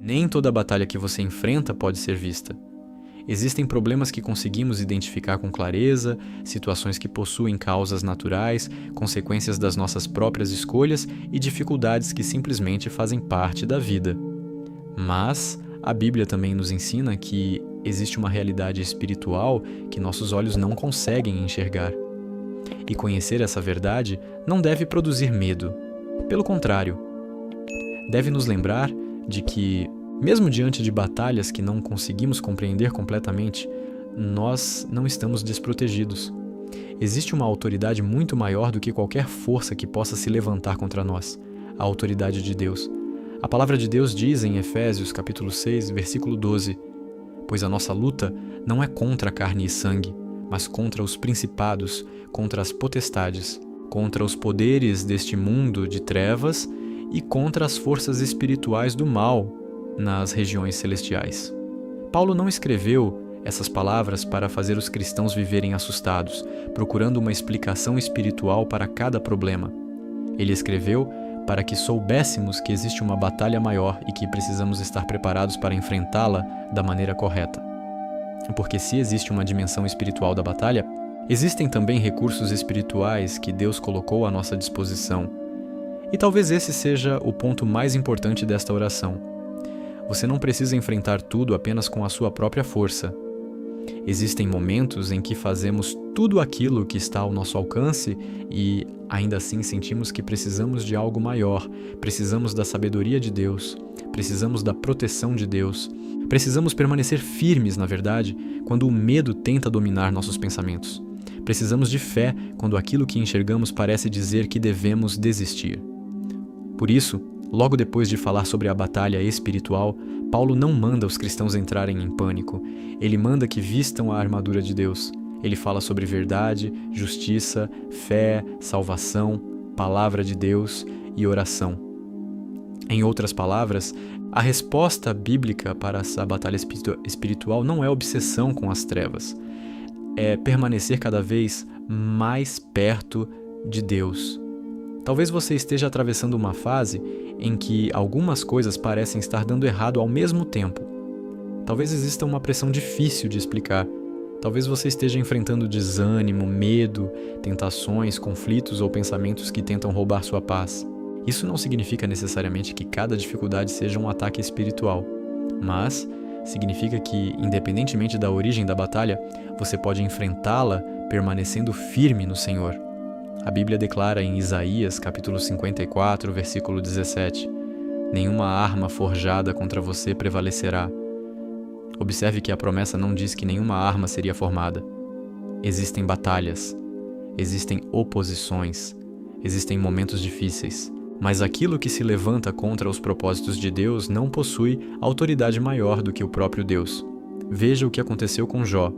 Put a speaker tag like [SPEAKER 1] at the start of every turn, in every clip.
[SPEAKER 1] Nem toda batalha que você enfrenta pode ser vista. Existem problemas que conseguimos identificar com clareza, situações que possuem causas naturais, consequências das nossas próprias escolhas e dificuldades que simplesmente fazem parte da vida. Mas a Bíblia também nos ensina que existe uma realidade espiritual que nossos olhos não conseguem enxergar. E conhecer essa verdade não deve produzir medo. Pelo contrário, deve nos lembrar de que, mesmo diante de batalhas que não conseguimos compreender completamente, nós não estamos desprotegidos. Existe uma autoridade muito maior do que qualquer força que possa se levantar contra nós, a autoridade de Deus. A palavra de Deus diz em Efésios capítulo 6, versículo 12: "Pois a nossa luta não é contra carne e sangue, mas contra os principados, contra as potestades, contra os poderes deste mundo de trevas e contra as forças espirituais do mal nas regiões celestiais." Paulo não escreveu essas palavras para fazer os cristãos viverem assustados, procurando uma explicação espiritual para cada problema. Ele escreveu para que soubéssemos que existe uma batalha maior e que precisamos estar preparados para enfrentá-la da maneira correta. Porque se existe uma dimensão espiritual da batalha, existem também recursos espirituais que Deus colocou à nossa disposição. E talvez esse seja o ponto mais importante desta oração. Você não precisa enfrentar tudo apenas com a sua própria força. Existem momentos em que fazemos tudo aquilo que está ao nosso alcance e, ainda assim, sentimos que precisamos de algo maior, precisamos da sabedoria de Deus, precisamos da proteção de Deus, precisamos permanecer firmes, na verdade, quando o medo tenta dominar nossos pensamentos. Precisamos de fé quando aquilo que enxergamos parece dizer que devemos desistir. Por isso, logo depois de falar sobre a batalha espiritual, Paulo não manda os cristãos entrarem em pânico. Ele manda que vistam a armadura de Deus. Ele fala sobre verdade, justiça, fé, salvação, palavra de Deus e oração. Em outras palavras, a resposta bíblica para essa batalha espiritual não é obsessão com as trevas. É permanecer cada vez mais perto de Deus. Talvez você esteja atravessando uma fase em que algumas coisas parecem estar dando errado ao mesmo tempo. Talvez exista uma pressão difícil de explicar. Talvez você esteja enfrentando desânimo, medo, tentações, conflitos ou pensamentos que tentam roubar sua paz. Isso não significa necessariamente que cada dificuldade seja um ataque espiritual, mas significa que, independentemente da origem da batalha, você pode enfrentá-la permanecendo firme no Senhor. A Bíblia declara em Isaías, capítulo 54, versículo 17: "Nenhuma arma forjada contra você prevalecerá." Observe que a promessa não diz que nenhuma arma seria formada. Existem batalhas, existem oposições, existem momentos difíceis, mas aquilo que se levanta contra os propósitos de Deus não possui autoridade maior do que o próprio Deus. Veja o que aconteceu com Jó.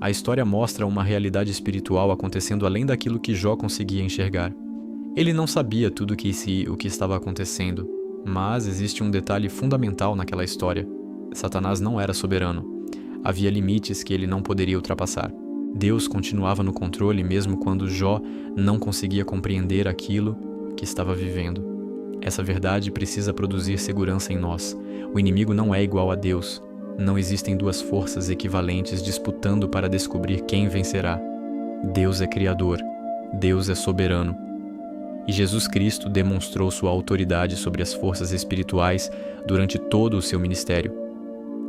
[SPEAKER 1] A história mostra uma realidade espiritual acontecendo além daquilo que Jó conseguia enxergar. Ele não sabia tudo o que estava acontecendo, mas existe um detalhe fundamental naquela história. Satanás não era soberano. Havia limites que ele não poderia ultrapassar. Deus continuava no controle mesmo quando Jó não conseguia compreender aquilo que estava vivendo. Essa verdade precisa produzir segurança em nós. O inimigo não é igual a Deus. Não existem duas forças equivalentes disputando para descobrir quem vencerá. Deus é Criador. Deus é soberano. E Jesus Cristo demonstrou sua autoridade sobre as forças espirituais durante todo o seu ministério.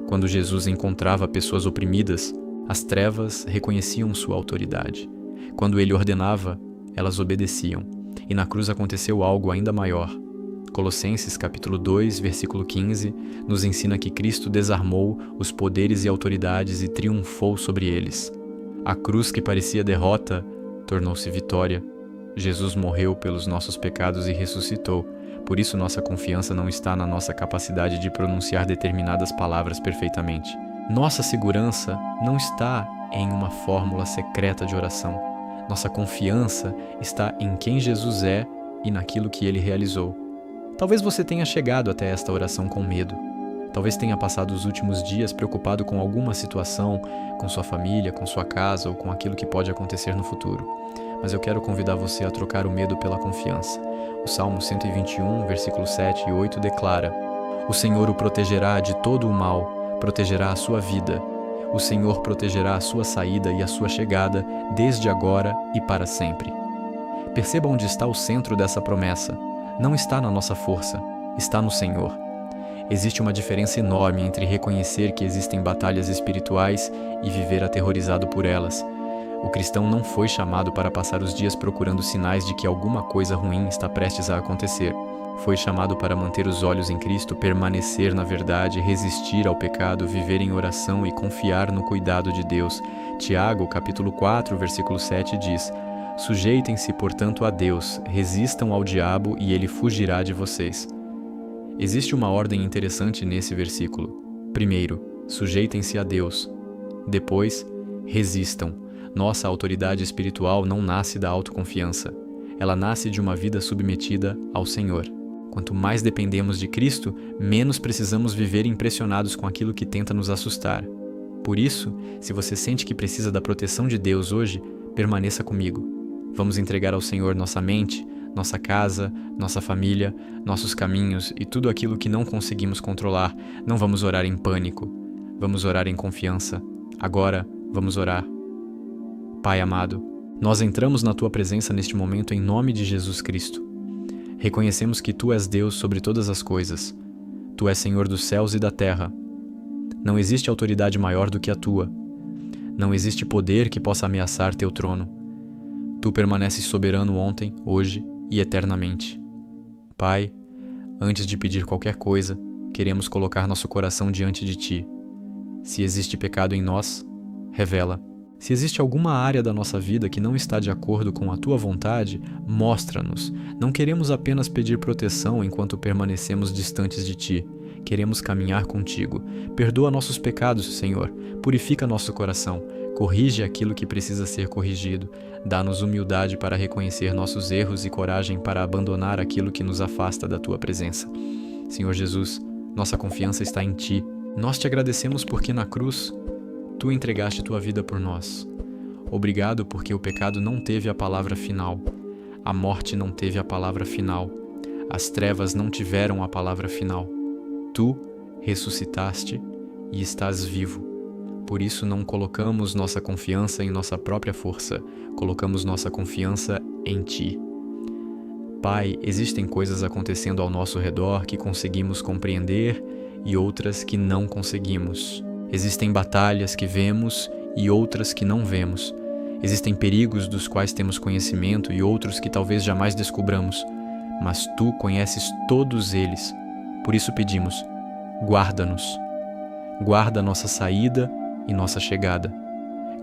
[SPEAKER 1] Quando Jesus encontrava pessoas oprimidas, as trevas reconheciam sua autoridade. Quando ele ordenava, elas obedeciam. E na cruz aconteceu algo ainda maior. Colossenses capítulo 2, versículo 15, nos ensina que Cristo desarmou os poderes e autoridades e triunfou sobre eles. A cruz que parecia derrota tornou-se vitória. Jesus morreu pelos nossos pecados e ressuscitou. Por isso nossa confiança não está na nossa capacidade de pronunciar determinadas palavras perfeitamente. Nossa segurança não está em uma fórmula secreta de oração. Nossa confiança está em quem Jesus é e naquilo que ele realizou. Talvez você tenha chegado até esta oração com medo. Talvez tenha passado os últimos dias preocupado com alguma situação, com sua família, com sua casa ou com aquilo que pode acontecer no futuro. Mas eu quero convidar você a trocar o medo pela confiança. O Salmo 121, versículos 7 e 8 declara: O Senhor o protegerá de todo o mal, protegerá a sua vida. O Senhor protegerá a sua saída e a sua chegada, desde agora e para sempre. Perceba onde está o centro dessa promessa. Não está na nossa força, está no Senhor. Existe uma diferença enorme entre reconhecer que existem batalhas espirituais e viver aterrorizado por elas. O cristão não foi chamado para passar os dias procurando sinais de que alguma coisa ruim está prestes a acontecer. Foi chamado para manter os olhos em Cristo, permanecer na verdade, resistir ao pecado, viver em oração e confiar no cuidado de Deus. Tiago, capítulo 4, versículo 7 diz: Sujeitem-se, portanto, a Deus, resistam ao diabo e ele fugirá de vocês. Existe uma ordem interessante nesse versículo. Primeiro, sujeitem-se a Deus. Depois, resistam. Nossa autoridade espiritual não nasce da autoconfiança. Ela nasce de uma vida submetida ao Senhor. Quanto mais dependemos de Cristo, menos precisamos viver impressionados com aquilo que tenta nos assustar. Por isso, se você sente que precisa da proteção de Deus hoje, permaneça comigo. Vamos entregar ao Senhor nossa mente, nossa casa, nossa família, nossos caminhos e tudo aquilo que não conseguimos controlar. Não vamos orar em pânico. Vamos orar em confiança. Agora, vamos orar. Pai amado, nós entramos na Tua presença neste momento em nome de Jesus Cristo. Reconhecemos que Tu és Deus sobre todas as coisas. Tu és Senhor dos céus e da terra. Não existe autoridade maior do que a Tua. Não existe poder que possa ameaçar Teu trono. Tu permaneces soberano ontem, hoje e eternamente. Pai, antes de pedir qualquer coisa, queremos colocar nosso coração diante de Ti. Se existe pecado em nós, revela. Se existe alguma área da nossa vida que não está de acordo com a Tua vontade, mostra-nos. Não queremos apenas pedir proteção enquanto permanecemos distantes de Ti. Queremos caminhar contigo. Perdoa nossos pecados, Senhor. Purifica nosso coração. Corrige aquilo que precisa ser corrigido. Dá-nos humildade para reconhecer nossos erros e coragem para abandonar aquilo que nos afasta da Tua presença. Senhor Jesus, nossa confiança está em Ti. Nós te agradecemos porque na cruz, Tu entregaste Tua vida por nós. Obrigado porque o pecado não teve a palavra final. A morte não teve a palavra final. As trevas não tiveram a palavra final. Tu ressuscitaste e estás vivo. Por isso não colocamos nossa confiança em nossa própria força. Colocamos nossa confiança em Ti. Pai, existem coisas acontecendo ao nosso redor que conseguimos compreender e outras que não conseguimos. Existem batalhas que vemos e outras que não vemos. Existem perigos dos quais temos conhecimento e outros que talvez jamais descubramos. Mas Tu conheces todos eles. Por isso pedimos, guarda-nos. Guarda nossa saída e nossa chegada.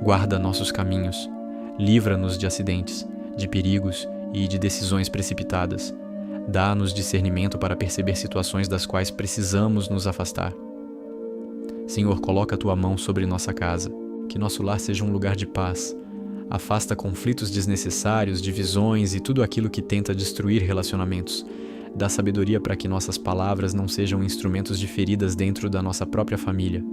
[SPEAKER 1] Guarda nossos caminhos. Livra-nos de acidentes, de perigos e de decisões precipitadas. Dá-nos discernimento para perceber situações das quais precisamos nos afastar. Senhor, coloca a Tua mão sobre nossa casa, que nosso lar seja um lugar de paz. Afasta conflitos desnecessários, divisões e tudo aquilo que tenta destruir relacionamentos. Dá sabedoria para que nossas palavras não sejam instrumentos de feridas dentro da nossa própria família.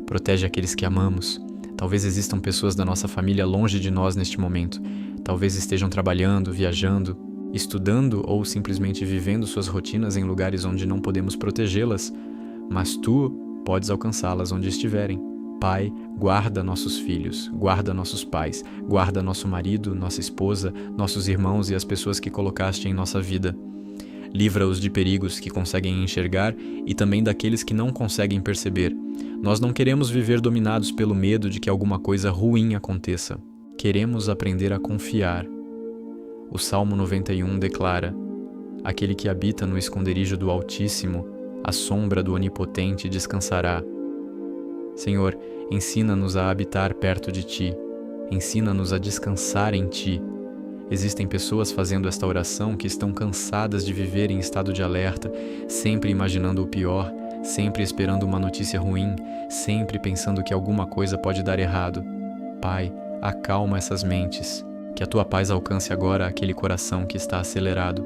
[SPEAKER 1] Protege aqueles que amamos. Talvez existam pessoas da nossa família longe de nós neste momento. Talvez estejam trabalhando, viajando, estudando ou simplesmente vivendo suas rotinas em lugares onde não podemos protegê-las, mas Tu podes alcançá-las onde estiverem. Pai, guarda nossos filhos, guarda nossos pais, guarda nosso marido, nossa esposa, nossos irmãos e as pessoas que colocaste em nossa vida. Livra-os de perigos que conseguem enxergar e também daqueles que não conseguem perceber. Nós não queremos viver dominados pelo medo de que alguma coisa ruim aconteça. Queremos aprender a confiar. O Salmo 91 declara: Aquele que habita no esconderijo do Altíssimo, à sombra do Onipotente descansará. Senhor, ensina-nos a habitar perto de Ti. Ensina-nos a descansar em Ti. Existem pessoas fazendo esta oração que estão cansadas de viver em estado de alerta, sempre imaginando o pior, sempre esperando uma notícia ruim, sempre pensando que alguma coisa pode dar errado. Pai, acalma essas mentes. Que a Tua paz alcance agora aquele coração que está acelerado.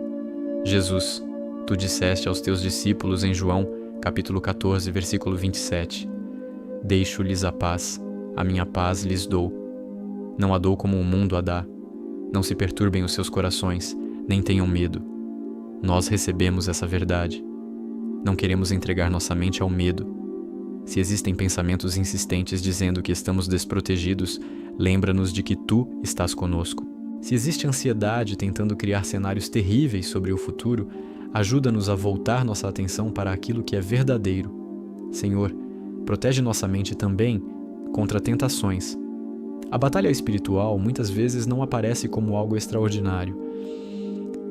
[SPEAKER 1] Jesus, Tu disseste aos Teus discípulos em João, capítulo 14, versículo 27, Deixo-lhes a paz, a minha paz lhes dou. Não a dou como o mundo a dá. Não se perturbem os seus corações, nem tenham medo. Nós recebemos essa verdade. Não queremos entregar nossa mente ao medo. Se existem pensamentos insistentes dizendo que estamos desprotegidos, lembra-nos de que Tu estás conosco. Se existe ansiedade tentando criar cenários terríveis sobre o futuro, ajuda-nos a voltar nossa atenção para aquilo que é verdadeiro. Senhor, protege nossa mente também contra tentações. A batalha espiritual muitas vezes não aparece como algo extraordinário.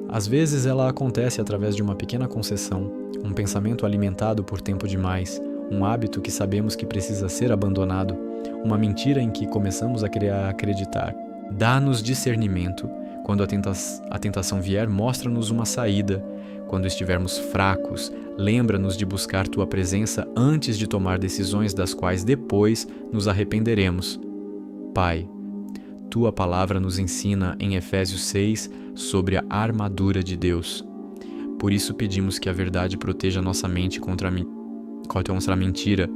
[SPEAKER 1] Às vezes ela acontece através de uma pequena concessão, um pensamento alimentado por tempo demais, um hábito que sabemos que precisa ser abandonado, uma mentira em que começamos a querer acreditar. Dá-nos discernimento. Quando a tentação vier, mostra-nos uma saída. Quando estivermos fracos, lembra-nos de buscar Tua presença antes de tomar decisões das quais depois nos arrependeremos. Pai, Tua palavra nos ensina em Efésios 6 sobre a armadura de Deus. Por isso pedimos que a verdade proteja nossa mente contra a mentira,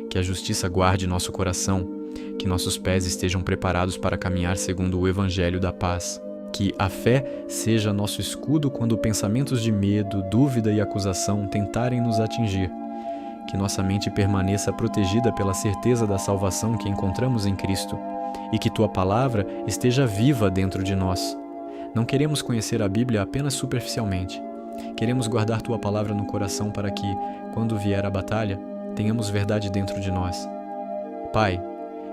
[SPEAKER 1] que a justiça guarde nosso coração, que nossos pés estejam preparados para caminhar segundo o Evangelho da paz, que a fé seja nosso escudo quando pensamentos de medo, dúvida e acusação tentarem nos atingir, que nossa mente permaneça protegida pela certeza da salvação que encontramos em Cristo e que Tua palavra esteja viva dentro de nós. Não queremos conhecer a Bíblia apenas superficialmente. Queremos guardar Tua palavra no coração para que, quando vier a batalha, tenhamos verdade dentro de nós. Pai,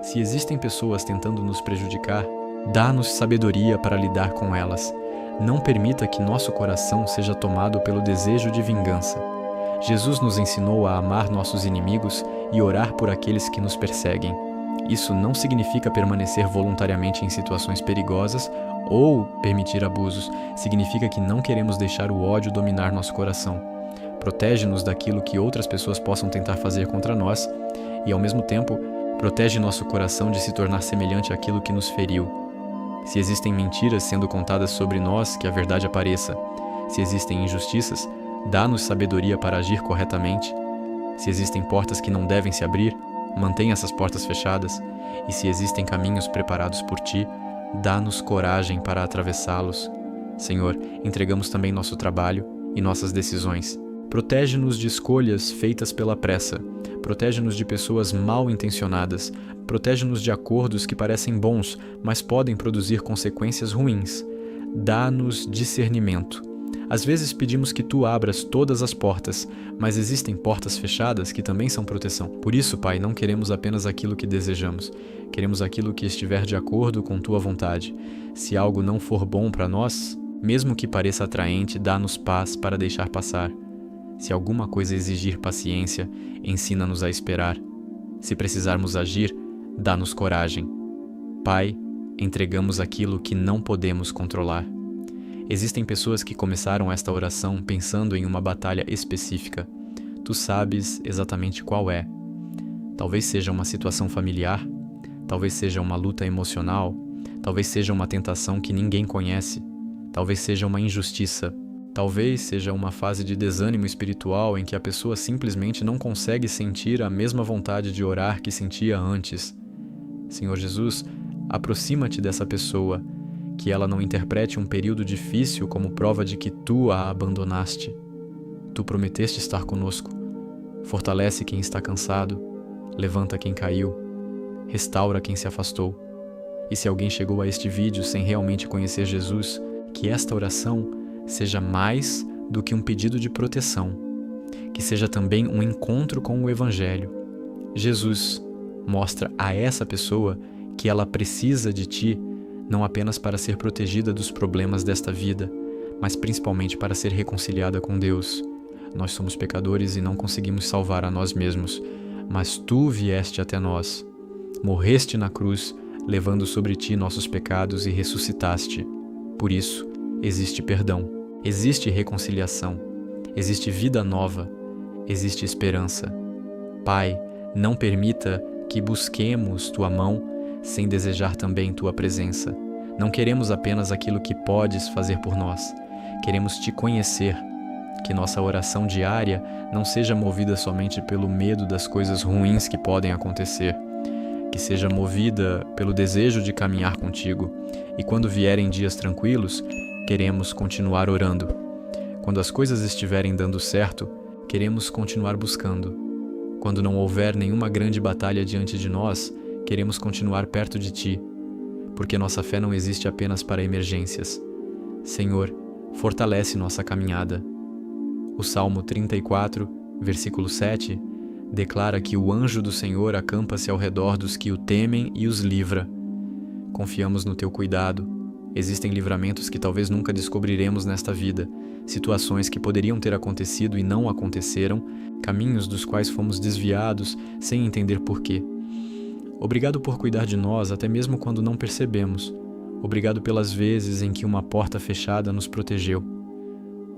[SPEAKER 1] se existem pessoas tentando nos prejudicar, dá-nos sabedoria para lidar com elas. Não permita que nosso coração seja tomado pelo desejo de vingança. Jesus nos ensinou a amar nossos inimigos e orar por aqueles que nos perseguem. Isso não significa permanecer voluntariamente em situações perigosas ou permitir abusos. Significa que não queremos deixar o ódio dominar nosso coração. Protege-nos daquilo que outras pessoas possam tentar fazer contra nós e, ao mesmo tempo, protege nosso coração de se tornar semelhante àquilo que nos feriu. Se existem mentiras sendo contadas sobre nós, que a verdade apareça. Se existem injustiças, dá-nos sabedoria para agir corretamente. Se existem portas que não devem se abrir, mantenha essas portas fechadas. E se existem caminhos preparados por Ti, dá-nos coragem para atravessá-los. Senhor, entregamos também nosso trabalho e nossas decisões. Protege-nos de escolhas feitas pela pressa. Protege-nos de pessoas mal intencionadas. Protege-nos de acordos que parecem bons, mas podem produzir consequências ruins. Dá-nos discernimento. Às vezes pedimos que Tu abras todas as portas, mas existem portas fechadas que também são proteção. Por isso, Pai, não queremos apenas aquilo que desejamos. Queremos aquilo que estiver de acordo com Tua vontade. Se algo não for bom para nós, mesmo que pareça atraente, dá-nos paz para deixar passar. Se alguma coisa exigir paciência, ensina-nos a esperar. Se precisarmos agir, dá-nos coragem. Pai, entregamos aquilo que não podemos controlar. Existem pessoas que começaram esta oração pensando em uma batalha específica. Tu sabes exatamente qual é. Talvez seja uma situação familiar, talvez seja uma luta emocional, talvez seja uma tentação que ninguém conhece, talvez seja uma injustiça. Talvez seja uma fase de desânimo espiritual em que a pessoa simplesmente não consegue sentir a mesma vontade de orar que sentia antes. Senhor Jesus, aproxima-te dessa pessoa, que ela não interprete um período difícil como prova de que Tu a abandonaste. Tu prometeste estar conosco. Fortalece quem está cansado, levanta quem caiu, restaura quem se afastou. E se alguém chegou a este vídeo sem realmente conhecer Jesus, que esta oração seja mais do que um pedido de proteção, que seja também um encontro com o Evangelho. Jesus, mostra a essa pessoa que ela precisa de Ti, não apenas para ser protegida dos problemas desta vida, mas principalmente para ser reconciliada com Deus. Nós somos pecadores e não conseguimos salvar a nós mesmos, mas Tu vieste até nós, morreste na cruz, levando sobre Ti nossos pecados e ressuscitaste. Por isso, existe perdão, existe reconciliação, existe vida nova, existe esperança. Pai, não permita que busquemos Tua mão sem desejar também Tua presença. Não queremos apenas aquilo que podes fazer por nós. Queremos Te conhecer. Que nossa oração diária não seja movida somente pelo medo das coisas ruins que podem acontecer. Que seja movida pelo desejo de caminhar contigo. E quando vierem dias tranquilos, queremos continuar orando. Quando as coisas estiverem dando certo, queremos continuar buscando. Quando não houver nenhuma grande batalha diante de nós, queremos continuar perto de Ti, porque nossa fé não existe apenas para emergências. Senhor, fortalece nossa caminhada. O Salmo 34, versículo 7, declara que o anjo do Senhor acampa-se ao redor dos que o temem e os livra. Confiamos no Teu cuidado. Existem livramentos que talvez nunca descobriremos nesta vida, situações que poderiam ter acontecido e não aconteceram, caminhos dos quais fomos desviados sem entender porquê. Obrigado por cuidar de nós até mesmo quando não percebemos. Obrigado pelas vezes em que uma porta fechada nos protegeu.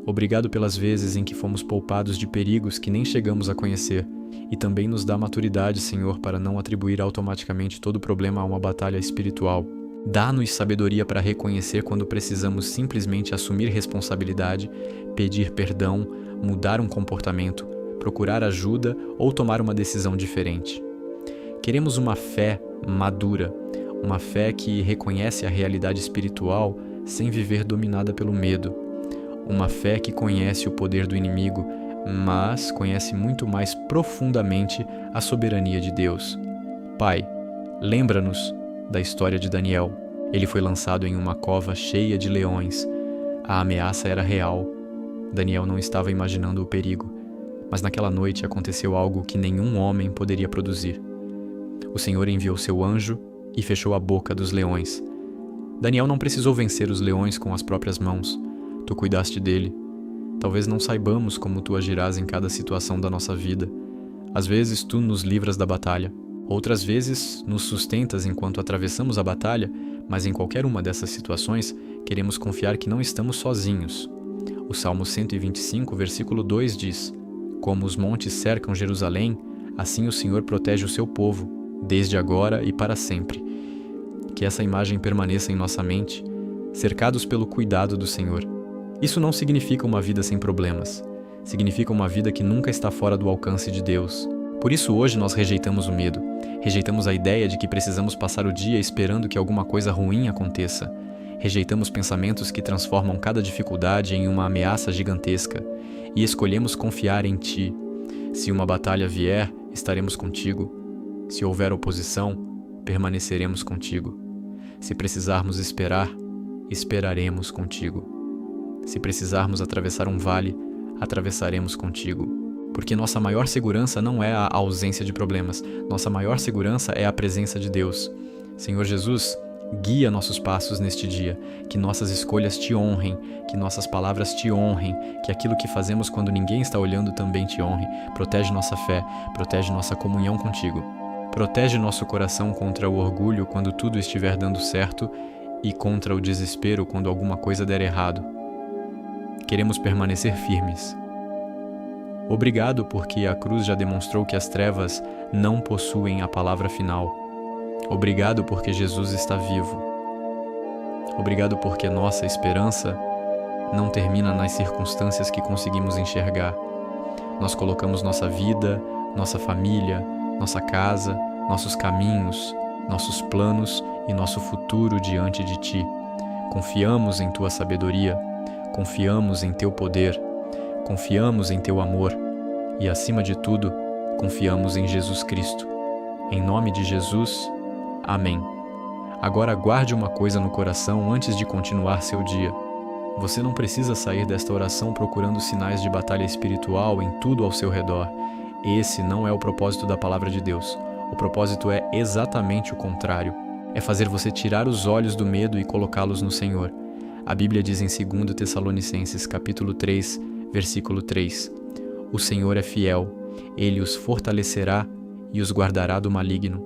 [SPEAKER 1] Obrigado pelas vezes em que fomos poupados de perigos que nem chegamos a conhecer. E também nos dá maturidade, Senhor, para não atribuir automaticamente todo o problema a uma batalha espiritual. Dá-nos sabedoria para reconhecer quando precisamos simplesmente assumir responsabilidade, pedir perdão, mudar um comportamento, procurar ajuda ou tomar uma decisão diferente. Queremos uma fé madura, uma fé que reconhece a realidade espiritual sem viver dominada pelo medo. Uma fé que conhece o poder do inimigo, mas conhece muito mais profundamente a soberania de Deus. Pai, lembra-nos da história de Daniel. Ele foi lançado em uma cova cheia de leões. A ameaça era real. Daniel não estava imaginando o perigo, mas naquela noite aconteceu algo que nenhum homem poderia produzir. O Senhor enviou seu anjo e fechou a boca dos leões. Daniel não precisou vencer os leões com as próprias mãos. Tu cuidaste dele. Talvez não saibamos como tu agirás em cada situação da nossa vida. Às vezes tu nos livras da batalha. Outras vezes nos sustentas enquanto atravessamos a batalha, mas em qualquer uma dessas situações queremos confiar que não estamos sozinhos. O Salmo 125, versículo 2 diz: Como os montes cercam Jerusalém, assim o Senhor protege o seu povo, desde agora e para sempre. Que essa imagem permaneça em nossa mente, cercados pelo cuidado do Senhor. Isso não significa uma vida sem problemas. Significa uma vida que nunca está fora do alcance de Deus. Por isso hoje nós rejeitamos o medo. Rejeitamos a ideia de que precisamos passar o dia esperando que alguma coisa ruim aconteça. Rejeitamos pensamentos que transformam cada dificuldade em uma ameaça gigantesca. E escolhemos confiar em Ti. Se uma batalha vier, estaremos contigo. Se houver oposição, permaneceremos contigo. Se precisarmos esperar, esperaremos contigo. Se precisarmos atravessar um vale, atravessaremos contigo. Porque nossa maior segurança não é a ausência de problemas. Nossa maior segurança é a presença de Deus. Senhor Jesus, guia nossos passos neste dia. Que nossas escolhas Te honrem, que nossas palavras Te honrem, que aquilo que fazemos quando ninguém está olhando também Te honre. Protege nossa fé, protege nossa comunhão contigo. Protege nosso coração contra o orgulho quando tudo estiver dando certo e contra o desespero quando alguma coisa der errado. Queremos permanecer firmes. Obrigado porque a cruz já demonstrou que as trevas não possuem a palavra final. Obrigado porque Jesus está vivo. Obrigado porque nossa esperança não termina nas circunstâncias que conseguimos enxergar. Nós colocamos nossa vida, nossa família, nossa casa, nossos caminhos, nossos planos e nosso futuro diante de Ti. Confiamos em Tua sabedoria, confiamos em Teu poder, confiamos em Teu amor e, acima de tudo, confiamos em Jesus Cristo. Em nome de Jesus, amém. Agora guarde uma coisa no coração antes de continuar seu dia. Você não precisa sair desta oração procurando sinais de batalha espiritual em tudo ao seu redor. Esse não é o propósito da palavra de Deus. O propósito é exatamente o contrário. É fazer você tirar os olhos do medo e colocá-los no Senhor. A Bíblia diz em 2 Tessalonicenses, capítulo 3, versículo 3: O Senhor é fiel, Ele os fortalecerá e os guardará do maligno.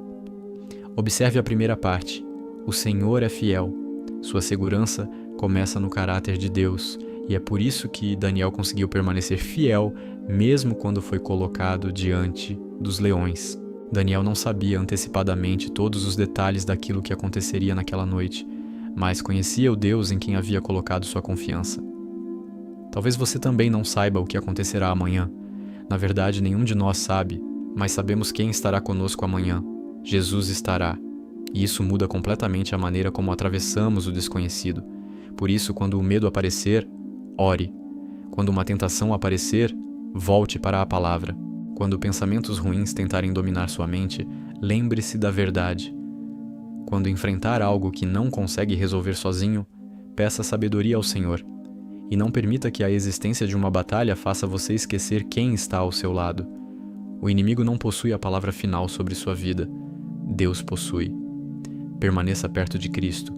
[SPEAKER 1] Observe a primeira parte. O Senhor é fiel. Sua segurança começa no caráter de Deus, e é por isso que Daniel conseguiu permanecer fiel, mesmo quando foi colocado diante dos leões. Daniel não sabia antecipadamente todos os detalhes daquilo que aconteceria naquela noite, mas conhecia o Deus em quem havia colocado sua confiança. Talvez você também não saiba o que acontecerá amanhã. Na verdade, nenhum de nós sabe, mas sabemos quem estará conosco amanhã. Jesus estará. E isso muda completamente a maneira como atravessamos o desconhecido. Por isso, quando o medo aparecer, ore. Quando uma tentação aparecer, Volte para a palavra. Quando pensamentos ruins tentarem dominar sua mente, lembre-se da verdade. Quando enfrentar algo que não consegue resolver sozinho, peça sabedoria ao Senhor. E não permita que a existência de uma batalha faça você esquecer quem está ao seu lado. O inimigo não possui a palavra final sobre sua vida. Deus possui. Permaneça perto de Cristo.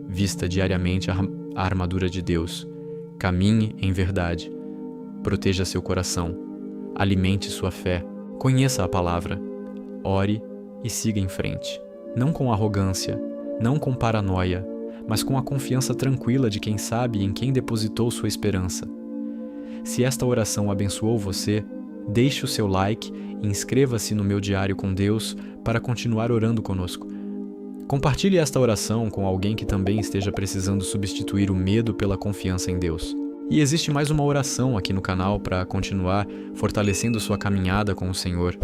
[SPEAKER 1] Vista diariamente a armadura de Deus. Caminhe em verdade. Proteja seu coração. Alimente sua fé. Conheça a palavra. Ore e siga em frente. Não com arrogância, não com paranoia, mas com a confiança tranquila de quem sabe em quem depositou sua esperança. Se esta oração abençoou você, deixe o seu like e inscreva-se no meu Diário com Deus para continuar orando conosco. Compartilhe esta oração com alguém que também esteja precisando substituir o medo pela confiança em Deus. E existe mais uma oração aqui no canal para continuar fortalecendo sua caminhada com o Senhor.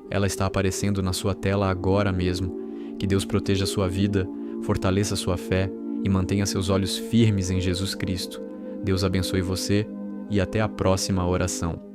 [SPEAKER 1] Ela está aparecendo na sua tela agora mesmo. Que Deus proteja sua vida, fortaleça sua fé e mantenha seus olhos firmes em Jesus Cristo. Deus abençoe você e até a próxima oração.